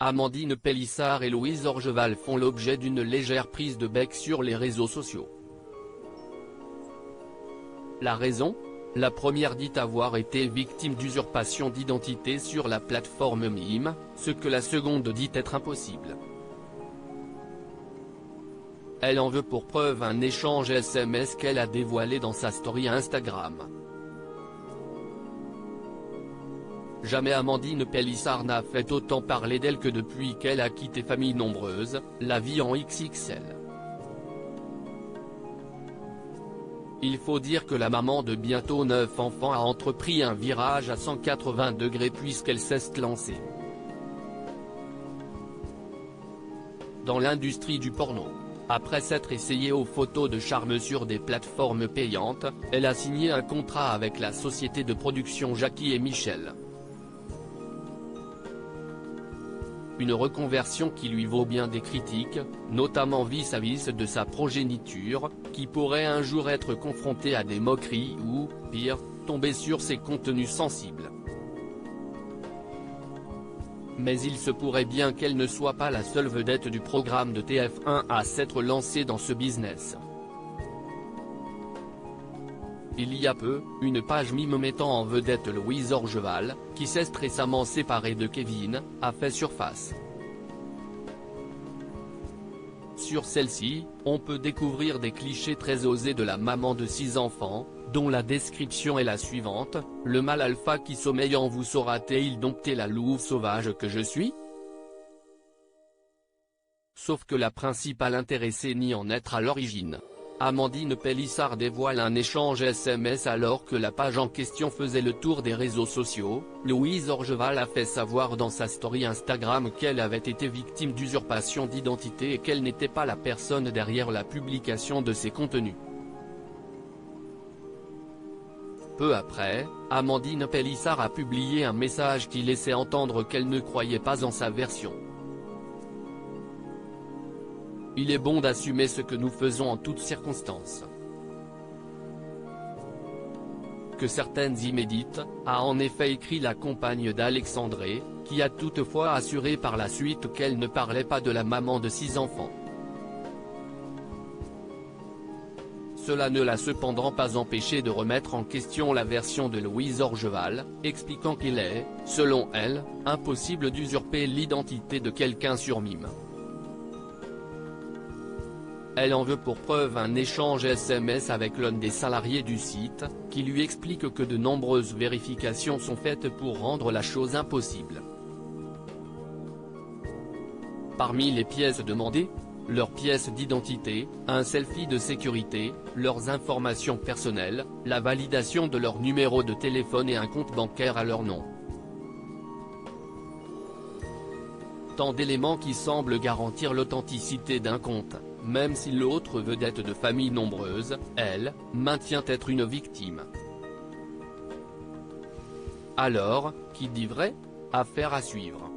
Amandine Pélissard et Louise Orgeval font l'objet d'une légère prise de bec sur les réseaux sociaux. La raison ? La première dit avoir été victime d'usurpation d'identité sur la plateforme Mime, ce que la seconde dit être impossible. Elle en veut pour preuve un échange SMS qu'elle a dévoilé dans sa story Instagram. Jamais Amandine Pélissard n'a fait autant parler d'elle que depuis qu'elle a quitté Famille Nombreuse, la vie en XXL. Il faut dire que la maman de bientôt 9 enfants a entrepris un virage à 180 degrés puisqu'elle s'est lancée dans l'industrie du porno. Après s'être essayée aux photos de charme sur des plateformes payantes, elle a signé un contrat avec la société de production Jackie et Michel. Une reconversion qui lui vaut bien des critiques, notamment vis-à-vis de sa progéniture, qui pourrait un jour être confrontée à des moqueries ou, pire, tomber sur ses contenus sensibles. Mais il se pourrait bien qu'elle ne soit pas la seule vedette du programme de TF1 à s'être lancée dans ce business. Il y a peu, une page Mime mettant en vedette Louise Orgeval, qui s'est récemment séparée de Kevin, a fait surface. Sur celle-ci, on peut découvrir des clichés très osés de la maman de 6 enfants, dont la description est la suivante: « Le mâle alpha qui sommeille en vous saura-t-il dompter la louve sauvage que je suis ?» Sauf que la principale intéressée nie en être à l'origine. Amandine Pélissard dévoile un échange SMS alors que la page en question faisait le tour des réseaux sociaux. Louise Orgeval a fait savoir dans sa story Instagram qu'elle avait été victime d'usurpation d'identité et qu'elle n'était pas la personne derrière la publication de ses contenus. Peu après, Amandine Pélissard a publié un message qui laissait entendre qu'elle ne croyait pas en sa version. Il est bon d'assumer ce que nous faisons en toutes circonstances. Que certaines y méditent, a en effet écrit la compagne d'Alexandré, qui a toutefois assuré par la suite qu'elle ne parlait pas de la maman de 6 enfants. Cela ne l'a cependant pas empêché de remettre en question la version de Louise Orgeval, expliquant qu'il est, selon elle, impossible d'usurper l'identité de quelqu'un sur Mime. Elle en veut pour preuve un échange SMS avec l'un des salariés du site, qui lui explique que de nombreuses vérifications sont faites pour rendre la chose impossible. Parmi les pièces demandées, leurs pièces d'identité, un selfie de sécurité, leurs informations personnelles, la validation de leur numéro de téléphone et un compte bancaire à leur nom. Tant d'éléments qui semblent garantir l'authenticité d'un compte, même si l'autre vedette de Famille Nombreuse, elle, maintient être une victime. Alors, qui dit vrai ? Affaire à suivre.